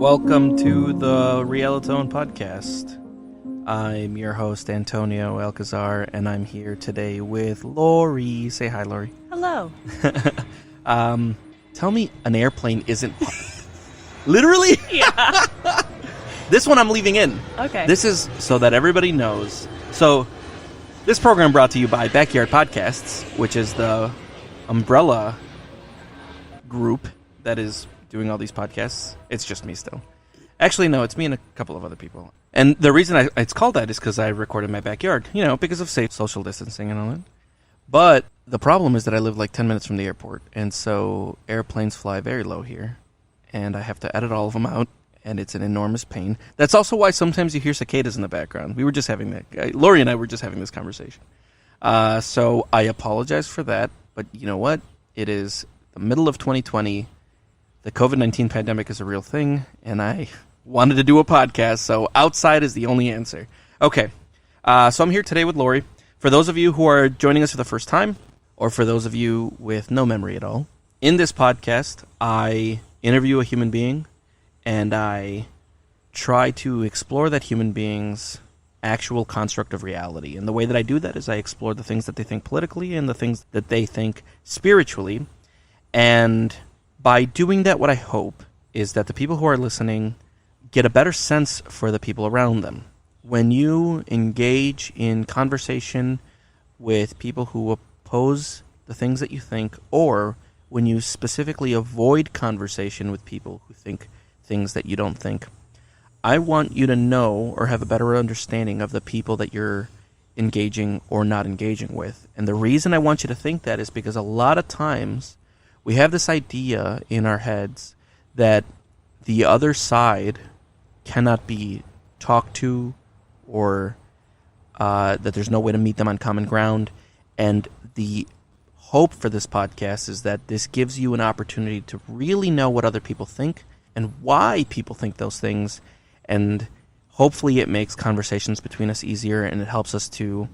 Welcome to the Realitone Podcast. I'm your host, Antonio Alcazar, and I'm here today with Laurie. Say hi, Laurie. Hello. Tell me an airplane isn't... Literally? Yeah. This one I'm leaving in. Okay. This is so that everybody knows. So, this program brought to you by Backyard Podcasts, which is the umbrella group that is doing all these podcasts. It's just me still. Actually, no, it's me and a couple of other people. And the reason it's called that is because I record in my backyard, because of safe social distancing and all that. But the problem is that I live like 10 minutes from the airport, and so airplanes fly very low here, and I have to edit all of them out, and it's an enormous pain. That's also why sometimes you hear cicadas in the background. We were just having that. Laurie and I were just having this conversation. So I apologize for that, but you know what? It is the middle of 2020. The COVID-19 pandemic is a real thing, and I wanted to do a podcast, so outside is the only answer. Okay, so I'm here today with Laurie. For those of you who are joining us for the first time, or for those of you with no memory at all, in this podcast, I interview a human being, and I try to explore that human being's actual construct of reality. And the way that I do that is I explore the things that they think politically and the things that they think spiritually, and by doing that, what I hope is that the people who are listening get a better sense for the people around them. When you engage in conversation with people who oppose the things that you think, or when you specifically avoid conversation with people who think things that you don't think, I want you to know or have a better understanding of the people that you're engaging or not engaging with. And the reason I want you to think that is because a lot of times we have this idea in our heads that the other side cannot be talked to, or that there's no way to meet them on common ground. And the hope for this podcast is that this gives you an opportunity to really know what other people think and why people think those things. And hopefully it makes conversations between us easier, and it helps us to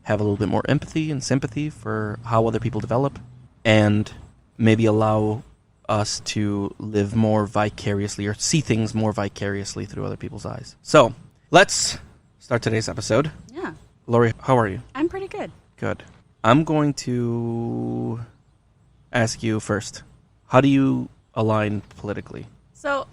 have a little bit more empathy and sympathy for how other people develop, and maybe allow us to live more vicariously or see things more vicariously through other people's eyes. So, let's start today's episode. Yeah. Laurie, how are you? I'm pretty good. Good. I'm going to ask you first. How do you align politically? So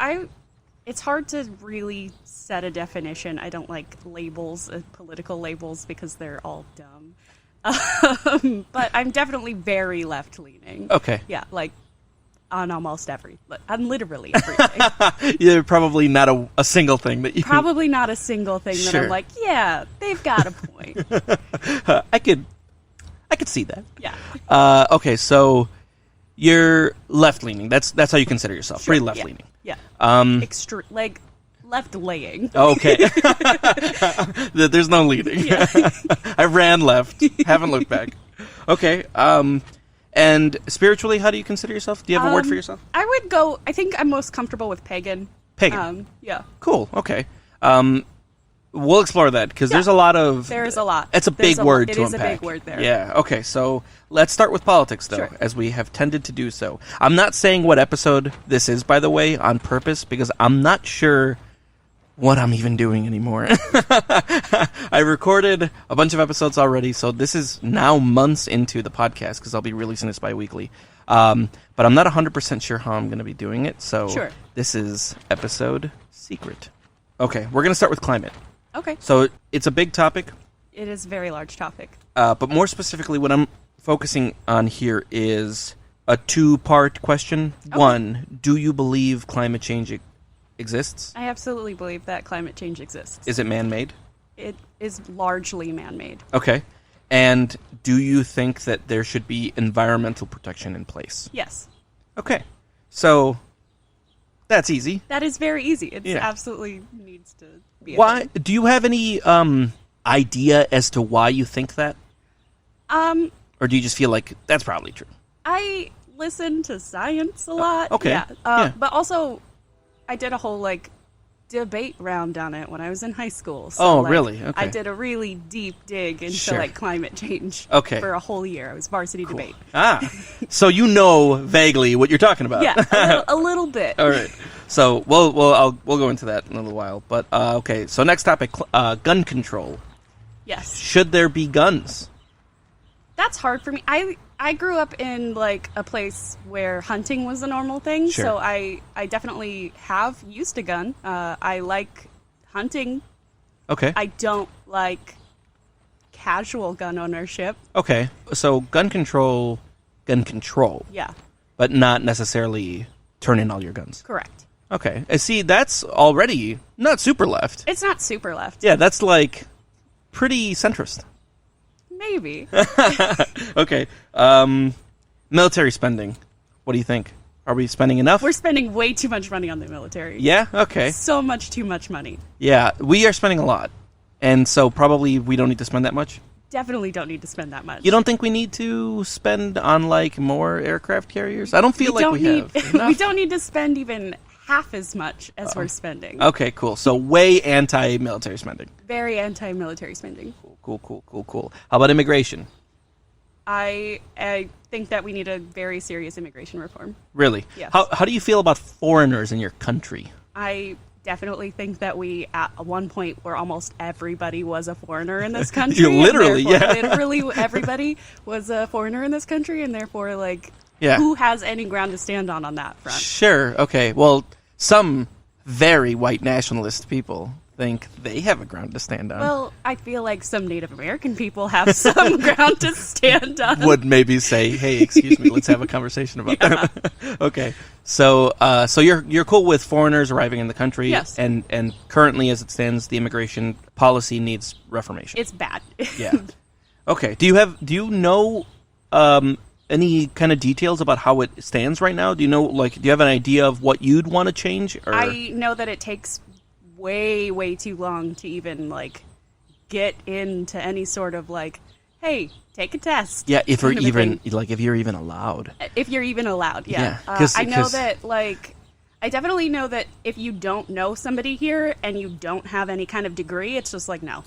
it's hard to really set a definition. I don't like labels, political labels, because they're all dumb. But I'm definitely very left-leaning. Okay. Yeah, like on almost on literally everything. Yeah, probably not a single thing that you... Probably not a single thing that Sure. I'm like, yeah, they've got a point. I could see that. Yeah. Okay, so you're left-leaning. That's how you consider yourself. Sure, Pretty left-leaning. Yeah. Like left-laying. Okay. There's no leading. Yeah. I ran left. Haven't looked back. Okay. And spiritually, how do you consider yourself? Do you have a word for yourself? I think I'm most comfortable with pagan. Pagan. Yeah. Cool. Okay. We'll explore that, because there's a lot of... There's a lot. It's a big word to unpack. It is a big word there. Yeah. Okay, so let's start with politics, though, Sure. as we have tended to do so. I'm not saying what episode this is, by the way, on purpose, because I'm not sure what I'm even doing anymore. I recorded a bunch of episodes already, so this is now months into the podcast, because I'll be releasing this bi-weekly. But I'm not 100% sure how I'm going to be doing it, so Sure. This is episode secret. Okay, we're going to start with climate. Okay. So it's a big topic. It is a very large topic. But more specifically, what I'm focusing on here is a two-part question. Okay. One, do you believe climate change exists? I absolutely believe that climate change exists. Is it man-made? It is largely man-made. Okay. And do you think that there should be environmental protection in place? Yes. Okay. So That's easy. That is very easy. It Yeah. absolutely needs to be. Why? Do you have any idea as to why you think that? Or do you just feel like that's probably true? I listen to science a lot. Okay. Yeah. Yeah. But also, I did a whole debate round on it when I was in high school. So, Oh, really? Okay. I did a really deep dig into Sure. climate change. Okay. For a whole year. I was varsity debate. So you know vaguely what you're talking about. Yeah, a little bit. All right. So we'll go into that in a little while. But okay. So next topic, gun control. Yes. Should there be guns? That's hard for me. I grew up in a place where hunting was a normal thing, Sure. so I definitely have used a gun. I like hunting. Okay. I don't like casual gun ownership. Okay. So gun control, Yeah, but not necessarily turn in all your guns. correct. Okay. See, that's already not super left. It's not super left. Yeah, that's pretty centrist. Maybe. Okay. Military spending. What do you think? Are we spending enough? We're spending way too much money on the military. Yeah? Okay. So much too much money. Yeah, we are spending a lot. And so probably we don't need to spend that much. Definitely don't need to spend that much. You don't think we need to spend on more aircraft carriers? I don't feel like we have enough. We don't need to spend even half as much as we're spending. Okay, cool. So way anti-military spending. Very anti-military spending. Cool. How about immigration? I think that we need a very serious immigration reform. Really? Yes. How do you feel about foreigners in your country? I definitely think that we, at one point, where almost everybody was a foreigner in this country. Literally, and therefore, yeah. Literally everybody was a foreigner in this country, and therefore, Yeah. who has any ground to stand on that front? Sure. Okay. Well, some very white nationalist people think they have a ground to stand on. Well, I feel like some Native American people have some ground to stand on. Would maybe say, "Hey, excuse me, let's have a conversation about that." Okay. So you're cool with foreigners arriving in the country, Yes. And currently, as it stands, the immigration policy needs reformation. It's bad. Yeah. Okay. Do you know any kind of details about how it stands right now? Do you know do you have an idea of what you'd want to change? Or? I know that it takes way too long to even get into any sort of hey, take a test. Yeah, if you're kind of a even thing. if you're even allowed. If you're even allowed, yeah. Yeah, I know that I definitely know that if you don't know somebody here and you don't have any kind of degree, it's just no.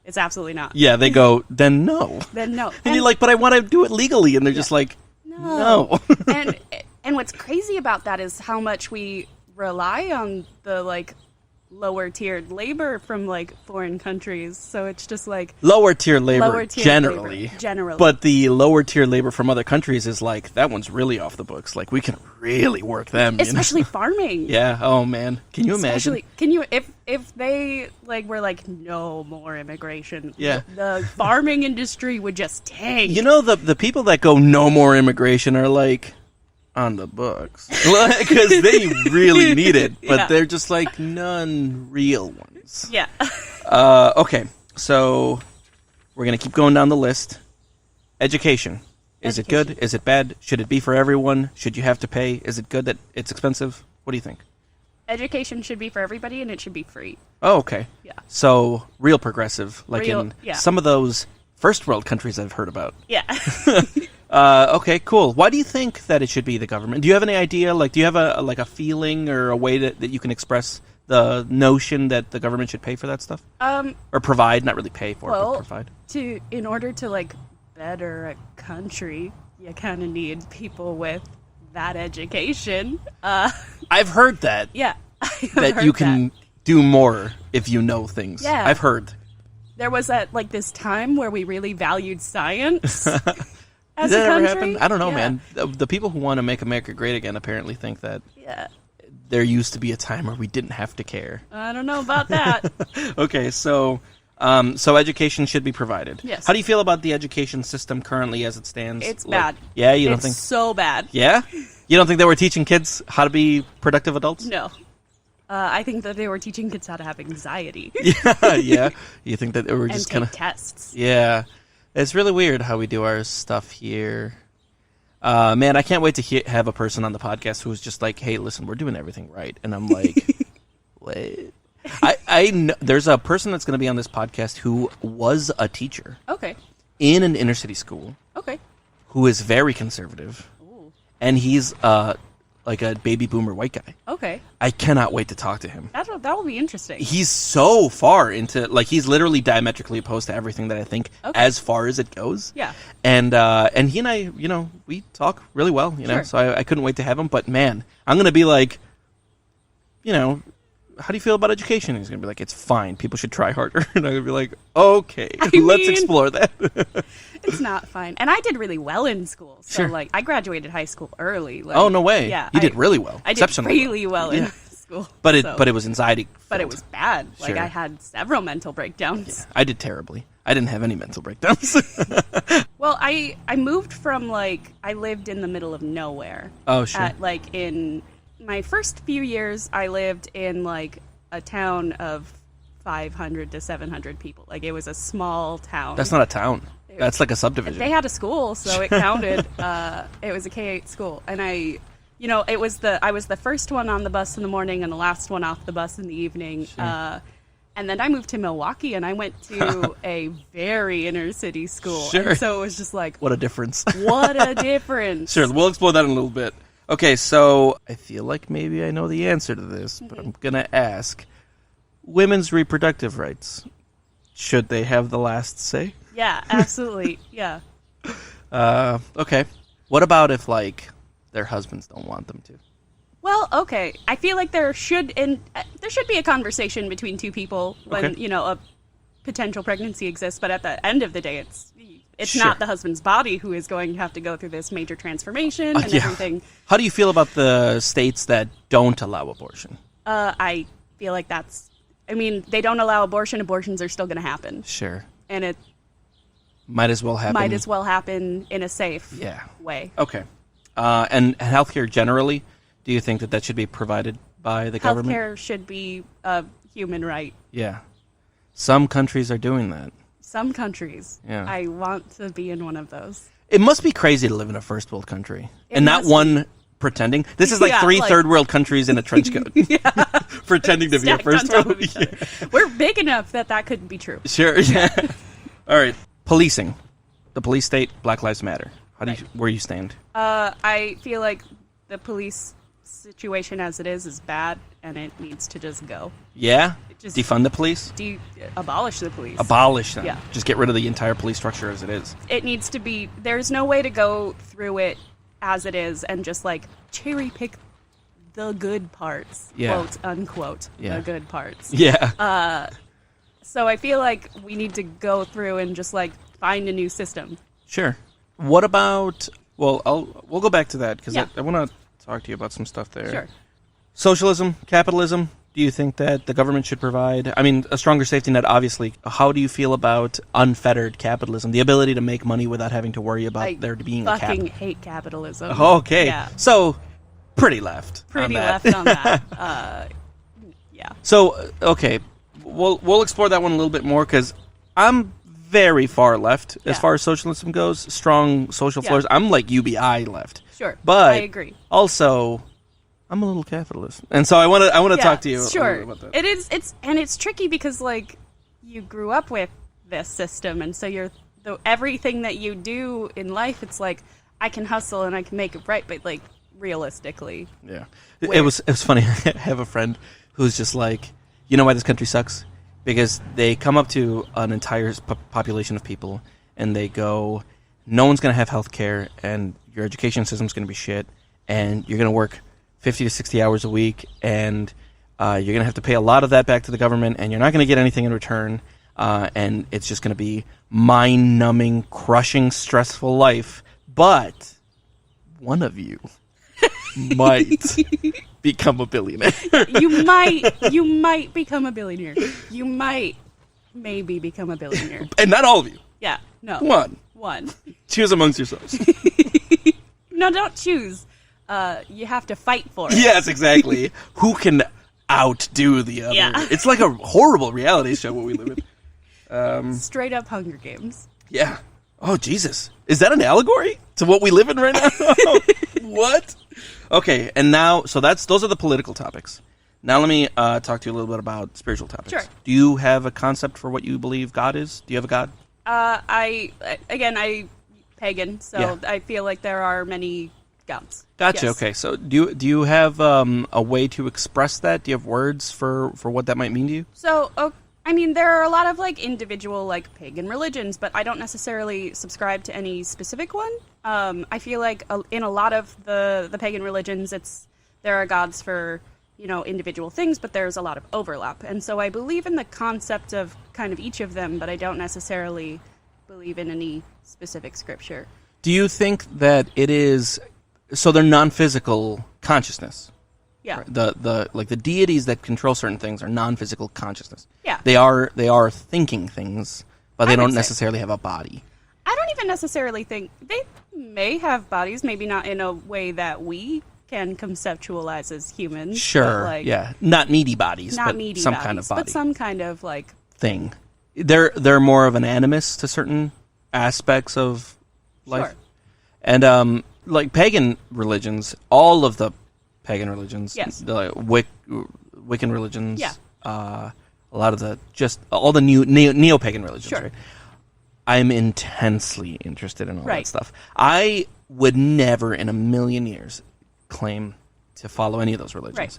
It's absolutely not. Yeah, they go, then no. Then no. And you're like, but I want to do it legally, and they're just like, no. and what's crazy about that is how much we rely on the lower tiered labor from foreign countries. So it's just lower tier labor lower-tier generally. labor, generally. But the lower tier labor from other countries is that one's really off the books. We can really work them. especially farming. Yeah. Oh man. Can you imagine? Especially, can you if they were no more immigration? Yeah. The farming industry would just tank. The people that go no more immigration are on the books because they really need it, but Yeah. they're just none real ones. Yeah. Okay, so we're gonna keep going down the list. Education. Is it good? Is it bad? Should it be for everyone? Should you have to pay? Is it good that it's expensive? What do you think? Education should be for everybody, and it should be free. Oh, okay. Yeah. So real progressive, in yeah. some of those first world countries I've heard about. Yeah. Okay, cool. Why do you think that it should be the government? Do you have any idea? Do you have a feeling or a way that you can express the notion that the government should pay for that stuff? Or provide, not really pay for, but provide. In order to better a country, you kind of need people with that education. I've heard that. Yeah. That you can do more if you know things. Yeah. I've heard. There was this time where we really valued science. As Did a that ever country? happen? I don't know, Yeah. man. The people who want to make America great again apparently think that Yeah. there used to be a time where we didn't have to care. I don't know about that. Okay, so education should be provided. Yes. How do you feel about the education system currently as it stands? It's bad. Yeah, you don't It's think? so bad. Yeah, you don't think they were teaching kids how to be productive adults? No. I think that they were teaching kids how to have anxiety Yeah. You think that they were and just take kind of? tests. Yeah, it's really weird how we do our stuff here. Man, I can't wait to have a person on the podcast who's just like, hey, listen, we're doing everything right. And I'm like, what? I know, there's a person that's going to be on this podcast who was a teacher. Okay. In an inner city school. Okay. Who is very conservative. Ooh. And he's like a baby boomer white guy. Okay. I cannot wait to talk to him. That will be interesting. He's so far into, like, he's literally diametrically opposed to everything that I think as far as it goes. Yeah. And he and I, we talk really well, Sure. so I couldn't wait to have him. But man, I'm going to be like, how do you feel about education? And he's going to be like, it's fine. People should try harder. And I'm going to be like, okay, let's explore that. It's not fine. And I did really well in school. So, Sure. like, I graduated high school early. Like, Oh, no way. Yeah. You did really well. I did Exceptionally really well in school. But it was anxiety. But it was bad. Like, Sure. I had several mental breakdowns. I did terribly. I didn't have any mental breakdowns. Well, I moved from, like, I lived in the middle of nowhere. Oh, sure. In my first few years, I lived in, like, a town of 500 to 700 people. Like, it was a small town. That's not a town. That's like a subdivision. They had a school, so it counted. It was a K-8 school. And I was the first one on the bus in the morning and the last one off the bus in the evening. Sure. And then I moved to Milwaukee, and I went to a very inner city school. Sure. And so it was just like, What a difference. what a difference. Sure, we'll explore that in a little bit. Okay, so I feel like maybe I know the answer to this, but I'm going to ask. Women's reproductive rights. Should they have the last say? Yeah, absolutely. Yeah. Okay. What about if, like, their husbands don't want them to? Well, okay. I feel like there should be a conversation between two people when, Okay. A potential pregnancy exists, but at the end of the day, it's Sure. not the husband's body who is going to have to go through this major transformation and everything. How do you feel about the states that don't allow abortion? I feel like they don't allow abortion. Abortions are still going to happen. Sure. And it Might as well happen. might as well happen in a safe way. Okay. And healthcare generally, do you think that should be provided by the government? Healthcare should be a human right. Yeah. Some countries are doing that. Some countries. Yeah. I want to be in one of those. It must be crazy to live in a first world country. It And not must one pretending. This is like Yeah, three like- third world countries in a trench coat. Pretending to be a Stacked on first top world. of each other. We're big enough that couldn't be true. Sure. Yeah. All right. Policing. The police state, Black Lives Matter. Where you stand? I feel like the police situation as it is bad, and it needs to just go. Yeah? Just- Defund the police? Abolish the police. Abolish them. Yeah. Just get rid of the entire police structure as it is. It needs to be. There's no way to go through it as it is and just like cherry pick the good parts, Yeah. quote unquote, Yeah. the good parts. Yeah. So I feel like we need to go through and just like find a new system. Sure. What about... Well, we'll go back to that because Yeah. I want to talk to you about some stuff there. Sure. Socialism, capitalism, do you think that the government should provide... I mean, a stronger safety net, obviously. How do you feel about unfettered capitalism? The ability to make money without having to worry about there being a cap? I fucking hate capitalism. Okay. Yeah. So, pretty left. Pretty on that. left on that. Yeah. So, okay, we'll explore that one a little bit more because I'm very far left as Yeah. far as socialism goes. Strong social Yeah. floors. I'm like UBI left. Sure. But I agree. Also, I'm a little capitalist, and so I want to talk to you. Sure. A little bit about that. It's tricky because like you grew up with this system, and so everything that you do in life, it's like I can hustle and I can make it right, but like realistically, Yeah, it was funny. I have a friend who's just like, you know why this country sucks? Because they come up to an entire population of people and they go, no one's going to have health care and your education system's going to be shit and you're going to work 50 to 60 hours a week and you're going to have to pay a lot of that back to the government and you're not going to get anything in return and it's just going to be mind-numbing, crushing, stressful life. But one of you might become a billionaire. you might become a billionaire. You might maybe become a billionaire. And not all of you. Yeah. No. One. Choose amongst yourselves. No, don't choose. You have to fight for it. Yes, exactly. Who can outdo the other? Yeah. It's like a horrible reality show what we live in. Straight up Hunger Games. Yeah. Oh, Jesus. Is that an allegory to what we live in right now? What? Okay, and now, so those are the political topics. Now let me talk to you a little bit about spiritual topics. Sure. Do you have a concept for what you believe God is? Do you have a God? I pagan, so Yeah. I feel like there are many gods. Gotcha. Yes. Okay, so do you have a way to express that? Do you have words for what that might mean to you? So, I mean, there are a lot of like individual like pagan religions, but I don't necessarily subscribe to any specific one. I feel like in a lot of the pagan religions, there are gods for individual things, but there's a lot of overlap, and so I believe in the concept of kind of each of them, but I don't necessarily believe in any specific scripture. Do you think that it is so they're non-physical consciousness? Yeah. Right? The deities that control certain things are non-physical consciousness. Yeah. They are thinking things, but they I would don't say. necessarily have a body. I don't even necessarily think they may have bodies, maybe not in a way that we can conceptualize as humans. Sure. But, like, yeah. Not meaty bodies, not but meaty some bodies, kind of body. but some kind of like thing. They're more of an animus to certain aspects of life. Sure. And like pagan religions, all of the pagan religions, Yes. the Wiccan religions, Yeah. a lot of all the new neo-pagan religions, Sure. right? I'm intensely interested in all that Right. stuff. I would never in a million years claim to follow any of those religions. Right.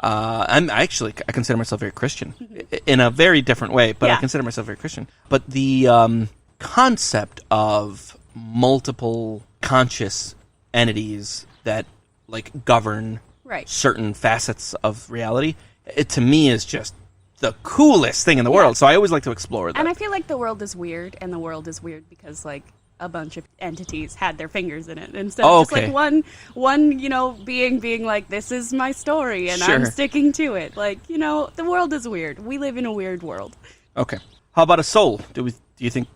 I consider myself very Christian in a very different way, but I Yeah. consider myself very Christian. But the concept of multiple conscious entities that like govern Right. certain facets of reality, it to me is just the coolest thing in the world. So I always like to explore that. And I feel like the world is weird, and the world is weird because like a bunch of entities had their fingers in it instead of just okay. like one being like, this is my story and I'm Sure. sticking to it. Like, the world is weird. We live in a weird world. Okay. How about a soul? Do you think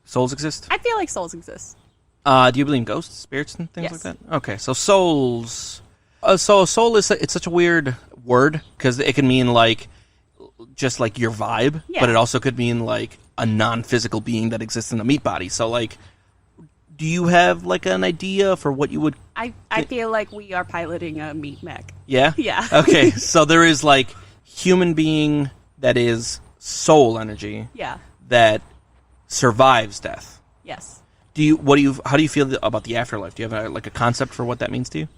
souls exist? I feel like souls exist. Do you believe in ghosts, spirits, and things Yes. like that? Okay, so souls. So a soul it's such a weird word because it can mean like just like your vibe, Yeah. but it also could mean like a non-physical being that exists in a meat body. So like, do you have like an idea for what you would? I feel like we are piloting a meat mech. Yeah. Yeah. Okay, so there is like human being that is soul energy Yeah. that survives death. Yes. How do you feel about the afterlife? Do you have a concept for what that means to you?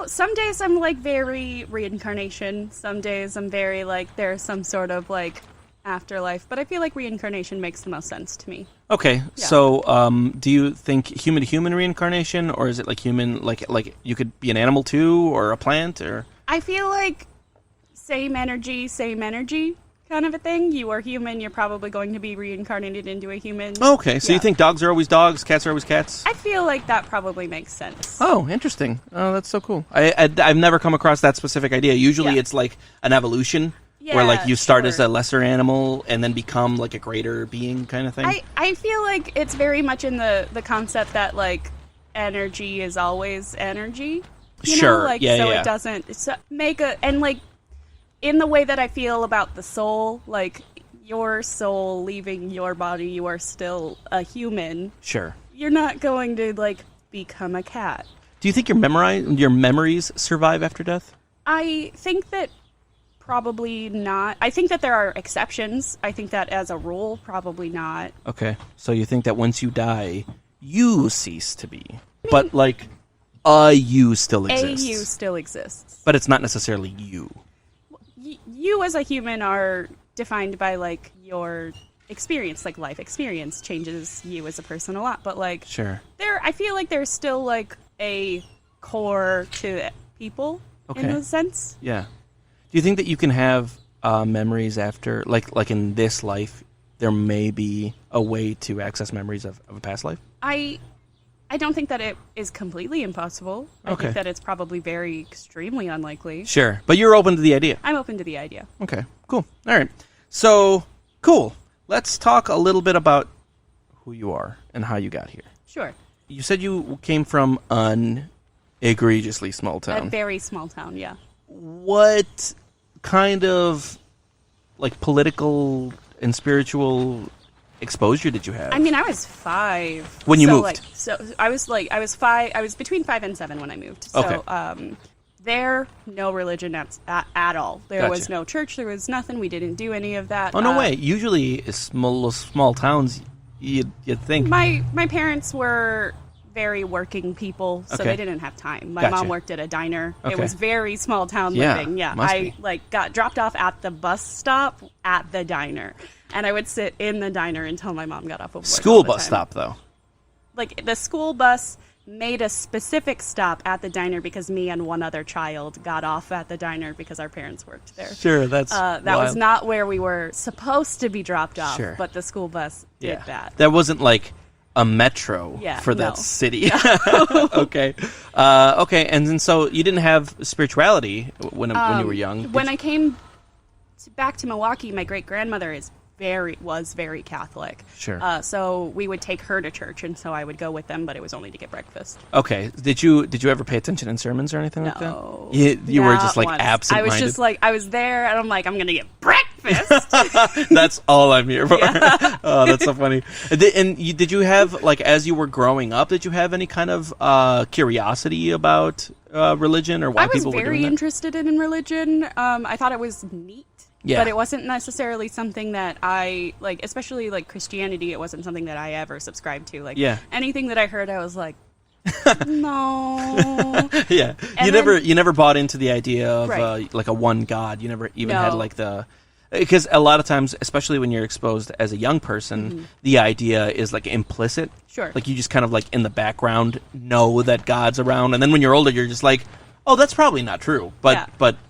Some days I'm like very reincarnation. Some days I'm very like there's some sort of like afterlife. But I feel like reincarnation makes the most sense to me. Okay, Yeah. so do you think human to human reincarnation, or is it like human like you could be an animal too, or a plant, or? I feel like same energy kind of a thing. You are human, you're probably going to be reincarnated into a human. Okay, so you Yeah. think dogs are always dogs, cats are always cats? I feel like that probably makes sense. Oh, interesting. Oh, that's so cool. I've never come across that specific idea. Usually Yeah. it's like an evolution where like Yeah, you start as sure. a lesser animal and then become like a greater being kind of thing. I feel like it's very much in the concept that like energy is always energy. Sure. Like Yeah, so yeah. it doesn't and like in the way that I feel about the soul, like your soul leaving your body, you are still a human. Sure. You're not going to like become a cat. Do you think your memories survive after death? I think that probably not. I think that there are exceptions. I think that as a rule, probably not. Okay. So you think that once you die, you cease to be. But like a you still exists. A you still exists. But it's not necessarily you. You as a human are defined by like your experience, like life experience changes you as a person a lot. But like Sure. I feel like there's still like a core to people in Okay. a sense. Yeah. Do you think that you can have memories after, like in this life, there may be a way to access memories of a past life? I don't think that it is completely impossible. I Okay. think that it's probably very extremely unlikely. Sure. But you're open to the idea. I'm open to the idea. Okay. Cool. All right. So, cool. Let's talk a little bit about who you are and how you got here. Sure. You said you came from an egregiously small A town. very small town, yeah. What kind of like political and spiritual exposure did you have? I mean, I was 5 when you moved. I was 5. I was between 5 and 7 when I moved. So, Okay. There, no religion at all. There Gotcha. was no church. There was nothing. We didn't do any of that. Oh no way! Usually, small towns, you'd think. My parents were very working people, so Okay. they didn't have time. My Gotcha. mom worked at a diner. It Okay. was very small town Yeah, living. Yeah, must I be. got dropped off at the bus stop at the diner, and I would sit in the diner until my mom got off of work. School all the bus time. stop though. Like the school bus made a specific stop at the diner because me and one other child got off at the diner because our parents worked there. Sure, that's That wild. was not where we were supposed to be dropped off, Sure. but the school bus did that. That wasn't like a metro for no. that city. Okay. Okay, and then so you didn't have spirituality when you were young. When I came back to Milwaukee, my great grandmother was very Catholic. Sure. So we would take her to church, and so I would go with them, but it was only to get breakfast. Okay. Did you ever pay attention in sermons or anything like that? No. You were Not just like once. absent-minded. I was just like, I was there, and I'm like, I'm going to get breakfast. That's all I'm here for. Oh, that's so funny. Did you have, like, as you were growing up, did you have any kind of curiosity about religion or why I was people were very doing that? interested in religion. I thought it was neat. Yeah. But it wasn't necessarily something that I, like, especially, like, Christianity, it wasn't something that I ever subscribed to. Like, Yeah. anything that I heard, I was like, no. Yeah, And you never bought into the idea of Right. like a one God. You never even No. had like because a lot of times, especially when you're exposed as a young person, the idea is like implicit. Sure. Like you just kind of like in the background know that God's around, and then when you're older, you're just like, oh, that's probably not true. But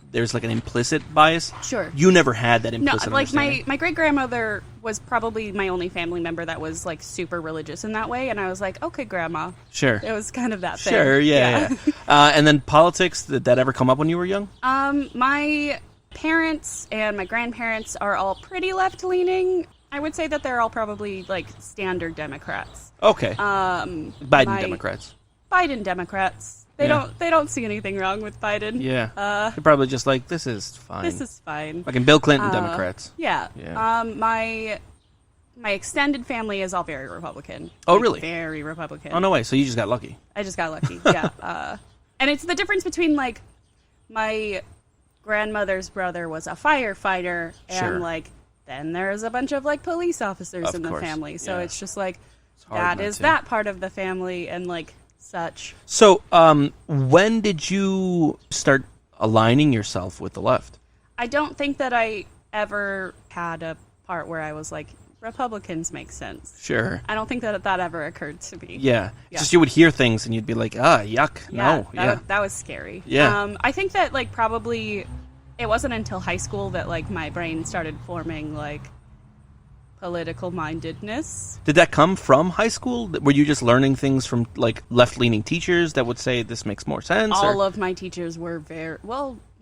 there's like an implicit bias. Sure. You never had that No, implicit. like understanding. my great grandmother was probably my only family member that was like super religious in that way, and I was like, okay, grandma. Sure. It was kind of that thing. Sure. Yeah. And then politics. Did that ever come up when you were young? My parents and my grandparents are all pretty left leaning. I would say that they're all probably like standard Democrats. Okay. Um, Biden Democrats. Biden Democrats. They Yeah. don't see anything wrong with Biden. Yeah. They're probably just like, this is fine. This is fine. Like in Bill Clinton Democrats. Yeah. Yeah. My extended family is all very Republican. Oh, Like, really? Very Republican. Oh, no way. So you just got lucky. I just got lucky. Yeah. And it's the difference between like my grandmother's brother was a firefighter Sure. and like then there's a bunch of like police officers Of in the course, family. So yeah. it's just like hard that not is to. that part of the family and like such. So, when did you start aligning yourself with the left? I don't think that I ever had a part where I was like, Republicans make sense. Sure. I don't think that Oh, occurred to me. Yeah. Yeah. Just you would hear things and you'd be like, yuck. Yeah, No. that was scary. Yeah. I think that like probably it wasn't until high school that like my brain started forming like political mindedness. Did that come from high school? Were you just learning things from like left-leaning teachers that would say this makes more sense? All of my teachers were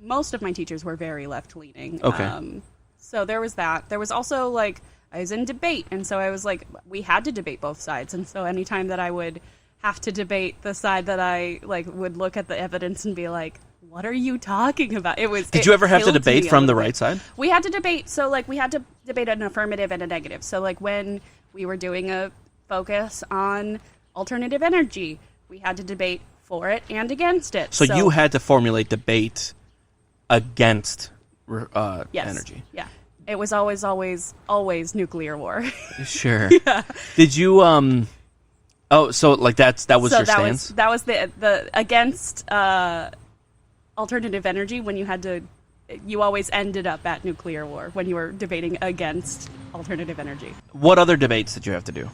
most of my teachers were very left leaning. Okay. So there was that. There was also like I was in debate, and so I was like, we had to debate both sides, and so anytime that I would have to debate the side that I like would look at the evidence and be like, what are you talking about? Did you ever have to debate from the right side? We had to debate. So like we had to debate an affirmative and a negative. So like when we were doing a focus on alternative energy, we had to debate for it and against it. So you had to formulate debate against yes. energy. Yeah. It was always nuclear war. Sure. Yeah. Did you Oh, so like that was your stance? That was the against alternative energy when you always ended up at nuclear war when you were debating against alternative energy. What other debates did you have to do?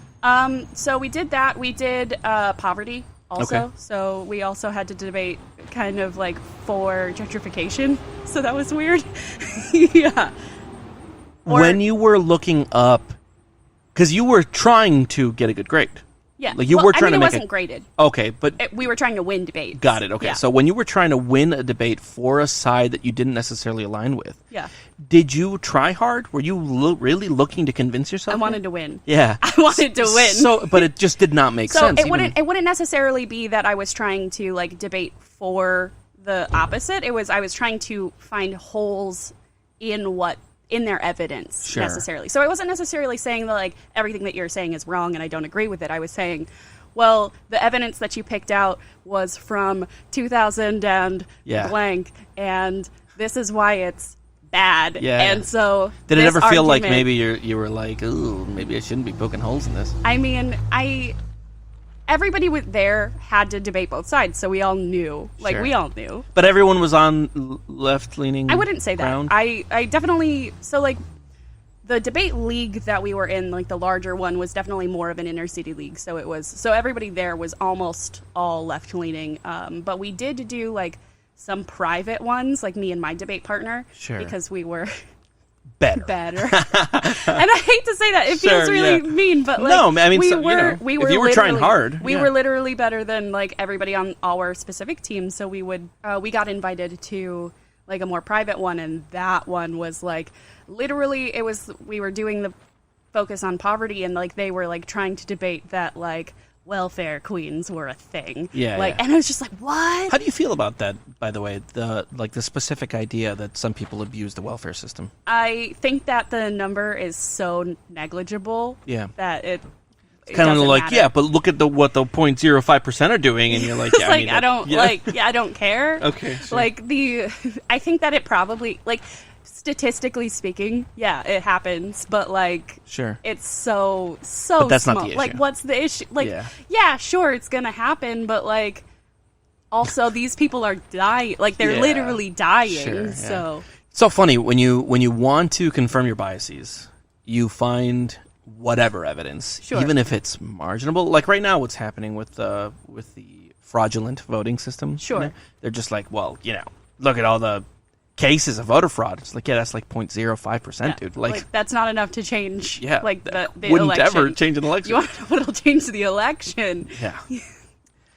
So we did that. We did poverty also. Okay. So we also had to debate kind of like for gentrification. So that was weird. Yeah. When you were looking up, because you were trying to get a good grade. Yeah. Like you were trying to it make wasn't graded. Okay, but We were trying to win debates. got it. Okay, Yeah. so when you were trying to win a debate for a side that you didn't necessarily align with, Yeah. did you try hard? Were you really looking to convince yourself? I wanted to win. Yeah, I wanted to win. So, but it just did not make So sense. it wouldn't necessarily be that I was trying to like debate for the opposite. I was trying to find holes in in their evidence Sure. necessarily. So I wasn't necessarily saying that like everything that you're saying is wrong and I don't agree with it. I was saying, well, the evidence that you picked out was from 2000 and blank, and this is why it's bad. Yeah. And so did it this ever feel like argument- maybe you were like, ooh, maybe I shouldn't be poking holes in this? I mean, everybody there had to debate both sides, so we all knew. Like, Sure. we all knew. But everyone was on left-leaning. I wouldn't say that. ground? I definitely, so like the debate league that we were in, like the larger one, was definitely more of an inner city league. So everybody there was almost all left leaning. But we did do like some private ones, like me and my debate partner, Sure. because we were better. and I hate to say that; it feels Sure, really yeah. mean. But like, No, I mean, we so, were if you were trying hard, we were literally better than like everybody on our specific team. So we got invited to like a more private one, and that one was like literally we were doing the focus on poverty, and like they were like trying to debate that like welfare queens were a thing. Yeah, like, yeah. and I was just like, what? How do you feel about that, by the way? The specific idea that some people abuse the welfare system. I think that the number is so negligible. Yeah. That it Kind of doesn't like, matter. yeah, but look at what the 0.05% are doing, and you're like, yeah, It's like, yeah. I don't care. Okay, sure. Like I think that it probably, like, statistically speaking, yeah, it happens, but like, Sure. it's so But that's small. not the issue. Like, what's the issue? Like, Yeah. yeah, sure, it's gonna happen, but like, also these people are dying. Like, they're Yeah. literally dying. Sure, yeah. So It's so funny when you want to confirm your biases, you find whatever evidence, Sure. even if it's marginable. Like right now, what's happening with the fraudulent voting system? Sure. They're just like, well, look at all the cases of voter fraud. It's like, yeah, that's like 0.05%, yeah, dude. Like, that's not enough to change. yeah, like the wouldn't election. ever change an election. You want to know what'll change the election? Yeah.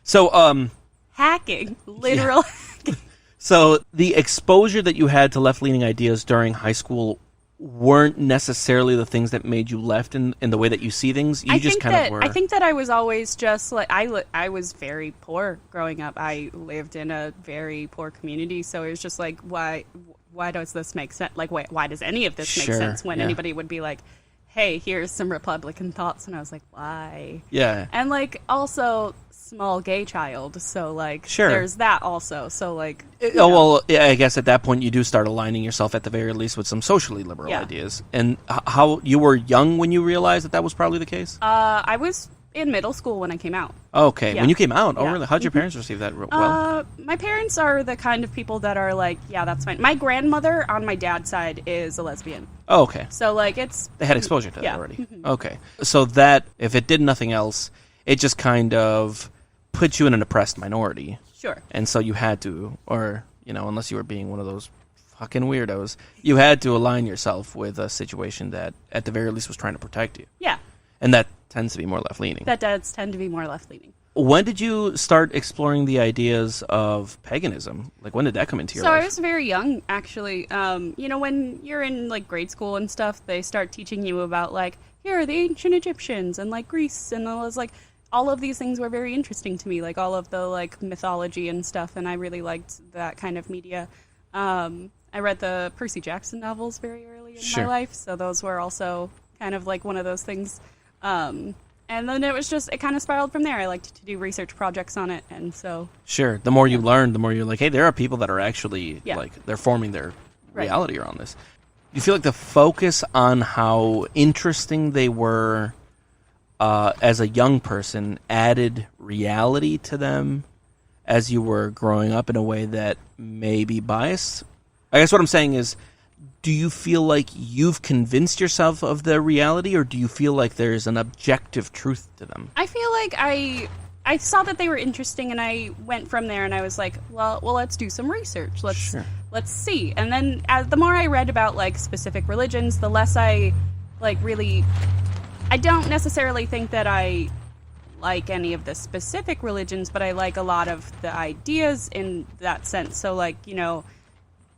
So, Hacking, literal. Hacking. So the exposure that you had to left-leaning ideas during high school weren't necessarily the things that made you left in the way that you see things. You just kind of were. I think that I was always just like I was very poor growing up. I lived in a very poor community, so it was just like why does this make sense? Like why does any of this make Sure, sense when yeah. anybody would be like, hey, here's some Republican thoughts, and I was like, why? Yeah. And like also small gay child, so like Sure. there's that also. So like Oh, well, yeah, I guess at that point you do start aligning yourself at the very least with some socially liberal Yeah. ideas. And how you were young when you realized that was probably the case? I was in middle school when I came out. Okay, yeah. when you came out. Oh, Yeah. really? How'd your parents receive that? Well, My parents are the kind of people that are like, yeah, that's fine. My grandmother on my dad's side is a lesbian. oh, okay. So, like, it's... They had exposure to that Yeah. already. Okay. So that, if it did nothing else, it just kind of put you in an oppressed minority. Sure. And so you had to, or, unless you were being one of those fucking weirdos, you had to align yourself with a situation that, at the very least, was trying to protect you. Yeah. And that tends to be more left-leaning. That does tend to be more left-leaning. When did you start exploring the ideas of paganism? Like, when did that come into your So life? I was very young, actually. When you're in, like, grade school and stuff, they start teaching you about, like, here are the ancient Egyptians and, like, Greece. And I was like, all of these things were very interesting to me, like, all of the, like, mythology and stuff. And I really liked that kind of media. I read the Percy Jackson novels very early in Sure. my life. So those were also kind of, like, one of those things. And then it kind of spiraled from there. I liked to do research projects on it, and so... Sure. The more you learn, the more you're like, hey, there are people that are actually, Yeah. like, they're forming their Right. reality around this. You feel like the focus on how interesting they were as a young person added reality to them as you were growing up in a way that may be biased? I guess what I'm saying is, do you feel like you've convinced yourself of the reality, or do you feel like there's an objective truth to them? I feel like I saw that they were interesting, and I went from there, and I was like, well, let's do some research. Let's see. And then the more I read about, like, specific religions, the less I, like, really... I don't necessarily think that I like any of the specific religions, but I like a lot of the ideas in that sense. So, like,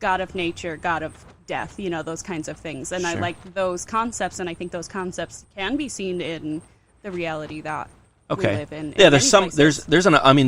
God of nature, God of death, those kinds of things. And I Sure. like those concepts, and I think those concepts can be seen in the reality that Okay. we live in. Yeah, in there's many places.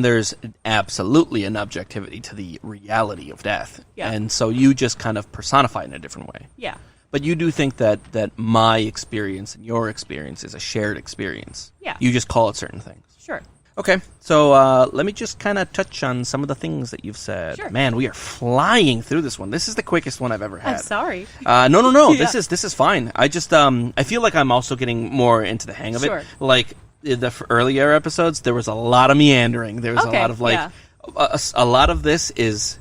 there's absolutely an objectivity to the reality of death. Yeah. And so you just kind of personify it in a different way. Yeah. But you do think that my experience and your experience is a shared experience. Yeah. You just call it certain things. Sure. Okay, so let me just kind of touch on some of the things that you've said. Sure. Man, we are flying through this one. This is the quickest one I've ever had. I'm sorry. No. Yeah. This is fine. I just I feel like I'm also getting more into the hang of Sure. it. Like in the earlier episodes, there was a lot of meandering. There was a Okay, lot of like yeah. a lot of this is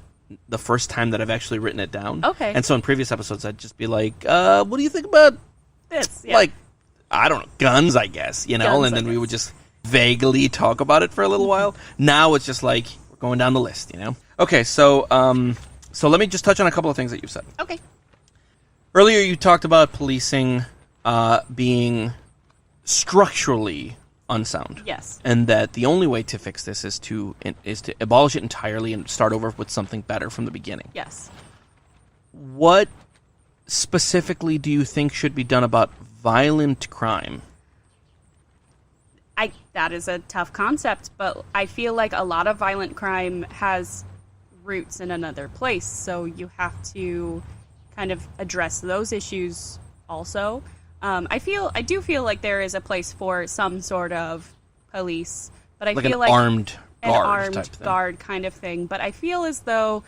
the first time that I've actually written it down. Okay. And so in previous episodes, I'd just be like, "What do you think about This, yeah. like I don't know, guns? I guess you know." Guns, and then I we guess. would just vaguely talk about it for a little while. Now it's just like we're going down the list, you know. Okay, so so let me just touch on a couple of things that you've said. Okay. Earlier, you talked about policing being structurally unsound. Yes. And that the only way to fix this is to abolish it entirely and start over with something better from the beginning. Yes. What specifically do you think should be done about violent crime? That is a tough concept, but I feel like a lot of violent crime has roots in another place, so you have to kind of address those issues also. I do feel like there is a place for some sort of police, but I Like feel an like armed an guard armed type thing. guard kind of thing. But I feel as though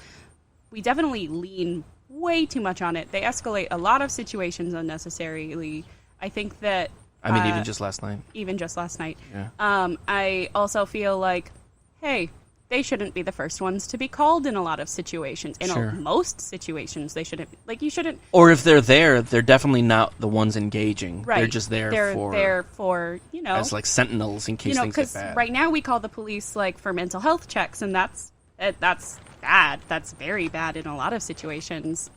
we definitely lean way too much on it. They escalate a lot of situations unnecessarily. I think that I mean, even just last night. even just last night. Yeah. I also feel like, hey, they shouldn't be the first ones to be called in a lot of situations. In Sure. most situations, they shouldn't. Like, you shouldn't. Or if they're there, they're definitely not the ones engaging. Right. They're just there They're for there for, you know, as like sentinels in case things get because bad. right now we call the police like for mental health checks, and that's bad. That's very bad in a lot of situations.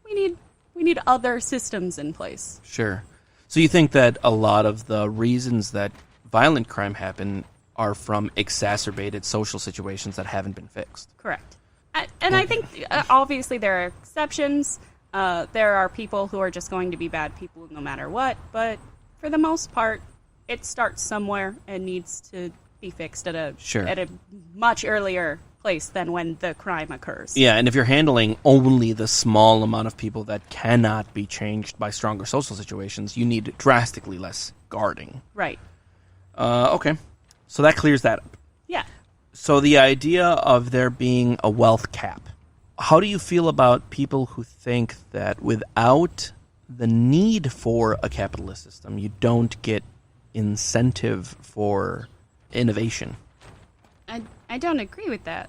We need other systems in place. Sure. So you think that a lot of the reasons that violent crime happen are from exacerbated social situations that haven't been fixed? Correct. And I think, obviously, there are exceptions. There are people who are just going to be bad people no matter what. But for the most part, it starts somewhere and needs to be fixed at a much earlier place than when the crime occurs. Yeah, and if you're handling only the small amount of people that cannot be changed by stronger social situations, you need drastically less guarding. Right. Okay. So that clears that up. Yeah. So the idea of there being a wealth cap, how do you feel about people who think that without the need for a capitalist system, you don't get incentive for innovation? I don't agree with that.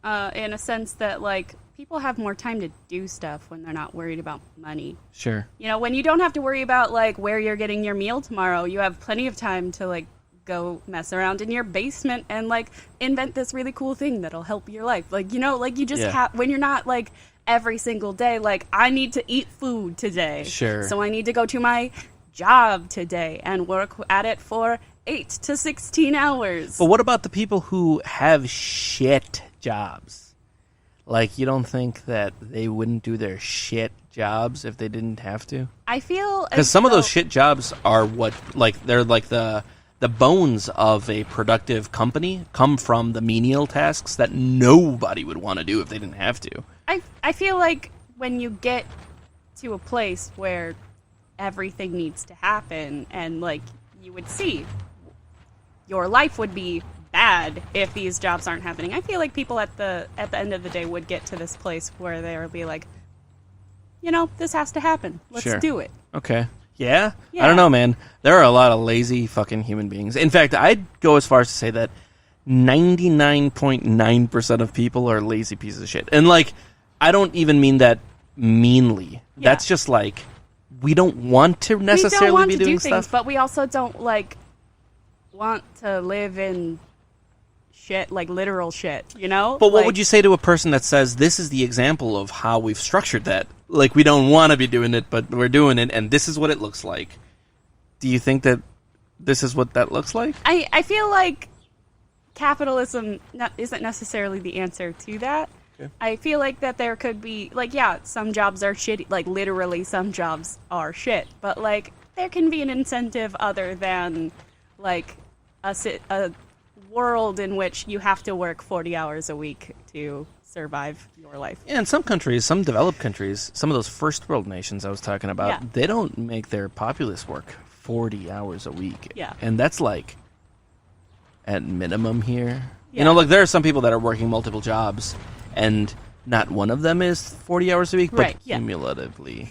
In a sense that, like, people have more time to do stuff when they're not worried about money. Sure. You know, when you don't have to worry about, like, where you're getting your meal tomorrow, you have plenty of time to, like, go mess around in your basement and, like, invent this really cool thing that'll help your life. Like, you know, like, you just have, when you're not, like, every single day, like, I need to eat food today. Sure. So I need to go to my job today and work at it for 8 to 16 hours. But what about the people who have shit jobs? Like, you don't think that they wouldn't do their shit jobs if they didn't have to? I feel because some of those shit jobs are what, like, they're like the bones of a productive company come from the menial tasks that nobody would want to do if they didn't have to. I feel like when you get to a place where everything needs to happen and, like, you would see your life would be bad if these jobs aren't happening. I feel like people at the end of the day would get to this place where they would be like, you know, this has to happen. Let's do it. Okay. Yeah? I don't know, man. There are a lot of lazy fucking human beings. In fact, I'd go as far as to say that 99.9% of people are lazy pieces of shit. And, like, I don't even mean that meanly. Yeah. That's just, like, we don't want to necessarily be doing stuff. But we also don't, like, want to live in shit, like literal shit, you know? But what would you say to a person that says this is the example of how we've structured that? Like, we don't want to be doing it, but we're doing it, and this is what it looks like. Do you think that this is what that looks like? I feel like capitalism isn't necessarily the answer to that. Okay. I feel like that there could be, like, yeah, some jobs are shitty, like, literally some jobs are shit, but, like, there can be an incentive other than, like, a world in which you have to work 40 hours a week to survive your life. Yeah, in some countries, some developed countries, some of those first world nations I was talking about, Yeah. they don't make their populace work 40 hours a week. Yeah. And that's like at minimum here. Yeah. You know, like there are some people that are working multiple jobs and not one of them is 40 hours a week, but Right, yeah. cumulatively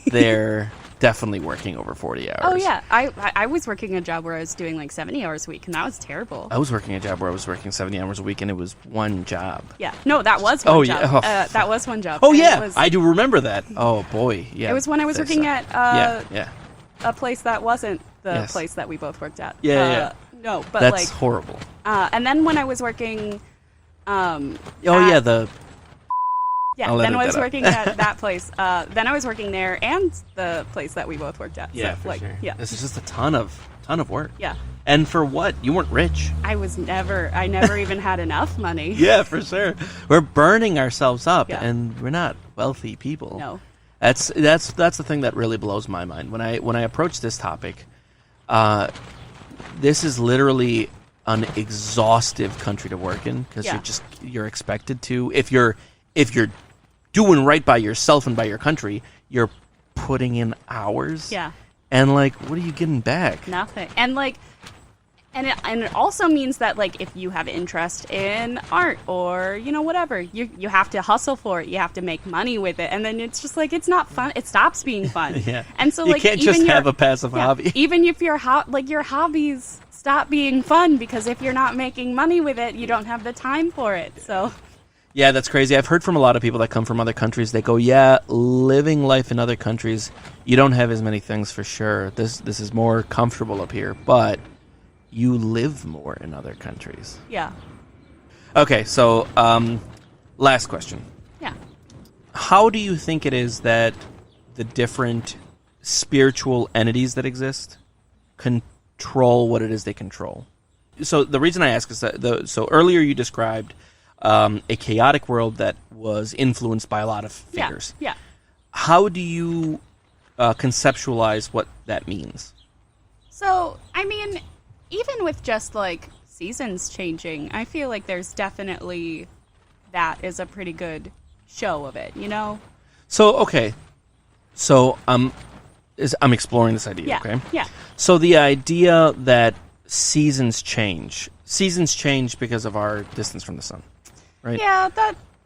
they're definitely working over 40 hours. Oh, yeah. I was working a job where I was doing like 70 hours a week, and that was terrible. I was working a job where I was working 70 hours a week, and it was one job. Yeah. No, that was one job. Yeah. Oh, that was one job. Oh, And yeah. It was, I do remember that. Oh, boy. Yeah. it was when I was There's working that. at yeah. a place that wasn't the Yes. place that we both worked at. Yeah. No, but That's like... horrible. and then when I was working... Oh, yeah, the... Yeah, I'll then edit I was that out. working at that place. Then I was working there and the place that we both worked at. Yeah, so, for like, sure. Yeah. This is just a ton of work. Yeah. And for what? You weren't rich. I never even had enough money. Yeah, for sure. We're burning ourselves up, Yeah. and we're not wealthy people. No. That's the thing that really blows my mind when I approach this topic. This is literally an exhaustive country to work in because Yeah. you're expected to if you're doing right by yourself and by your country, you're putting in hours. Yeah. And like, what are you getting back? Nothing. And like, and it also means that like if you have interest in art or whatever, you have to hustle for it. You have to make money with it, and then it's just like it's not fun. It stops being fun. Yeah. And so you like can't even just your- have a passive yeah, hobby. even if your hobbies stop being fun because if you're not making money with it, you don't have the time for it. So. Yeah, that's crazy. I've heard from a lot of people that come from other countries. They go, yeah, living life in other countries, you don't have as many things for sure. This is more comfortable up here, but you live more in other countries. Yeah. Okay, so last question. Yeah. How do you think it is that the different spiritual entities that exist control what it is they control? So the reason I ask is that so earlier you described a chaotic world that was influenced by a lot of figures. Yeah. How do you conceptualize what that means? So, I mean, even with just like seasons changing, I feel like there's definitely that is a pretty good show of it, So, okay. So, I'm exploring this idea, Yeah. okay? Yeah. So the idea that seasons change because of our distance from the sun, right? Yeah,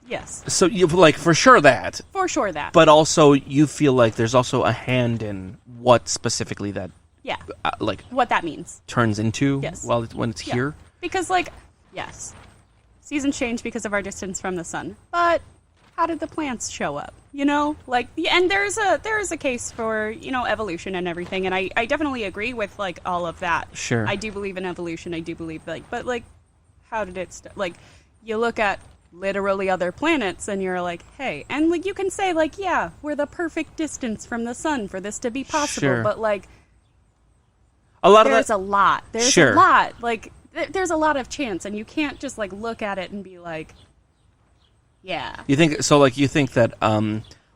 yes. So you like for sure that, For sure that. but also you feel like there's also a hand in what specifically that yeah. like What that means. turns into Yes. when it's Yeah. here. Because like, yes. Seasons change because of our distance from the sun. But how did the plants show up? Like and there is a case for, evolution and everything, and I definitely agree with like all of that. Sure. I do believe in evolution. I do believe but like how did it like you look at literally other planets and you're like, hey, and like you can say like, yeah, we're the perfect distance from the sun for this to be possible, Sure. but like A lot there's of a lot. There's Sure. a lot. Like there's a lot of chance, and you can't just like look at it and be like, yeah. You think that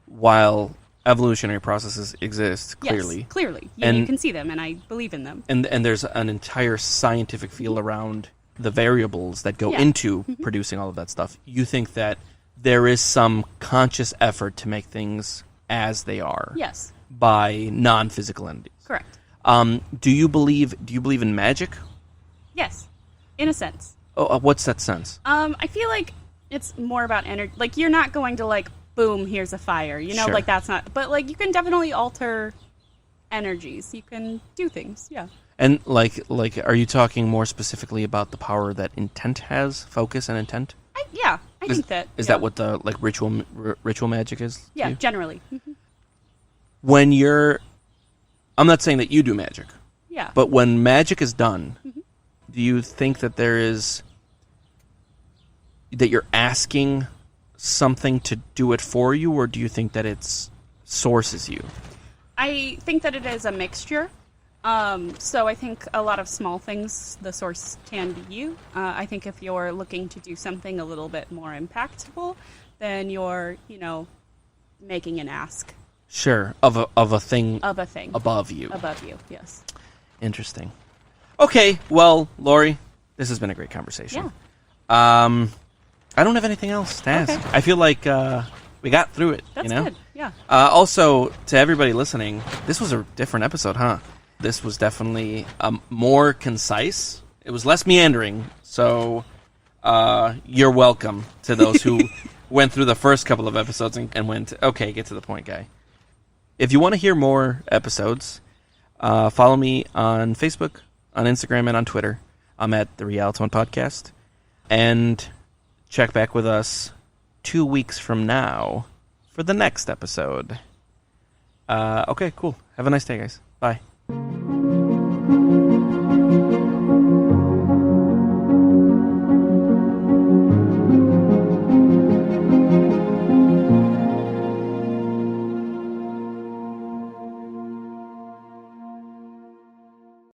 while evolutionary processes exist clearly, Yes, clearly. And- You can see them, and I believe in them. and there's an entire scientific field around the variables that go Yeah. into producing all of that stuff. You think that there is some conscious effort to make things as they are Yes, by non-physical entities. correct. Do you believe in magic? Yes, in a sense. Oh, what's that sense? I feel like it's more about energy. Like, you're not going to, like, boom, here's a fire. Sure. Like, that's not... But, like, you can definitely alter energies. You can do things, yeah. And like, are you talking more specifically about the power that intent has, focus and intent? I think that... Is yeah. that what the like ritual magic is? to Yeah, you? generally. When I'm not saying that you do magic, Yeah. but when magic is done, do you think that that you're asking something to do it for you, or do you think that it's sources you? I think that it is a mixture. So I think a lot of small things, the source can be you. I think if you're looking to do something a little bit more impactful, then you're, making an ask Sure, of a thing of a thing above you. above you. Yes. Interesting. Okay, well, Laurie, this has been a great conversation. Yeah. I don't have anything else to ask. Okay. I feel like we got through it. That's you know? good. Yeah. Also, to everybody listening, this was a different episode, huh? This was definitely more concise. It was less meandering. So you're welcome to those who went through the first couple of episodes and went, okay, get to the point, guy. If you want to hear more episodes, follow me on Facebook, on Instagram, and on Twitter. I'm at The Rialto Podcast. And check back with us 2 weeks from now for the next episode. Okay, cool. Have a nice day, guys. Bye.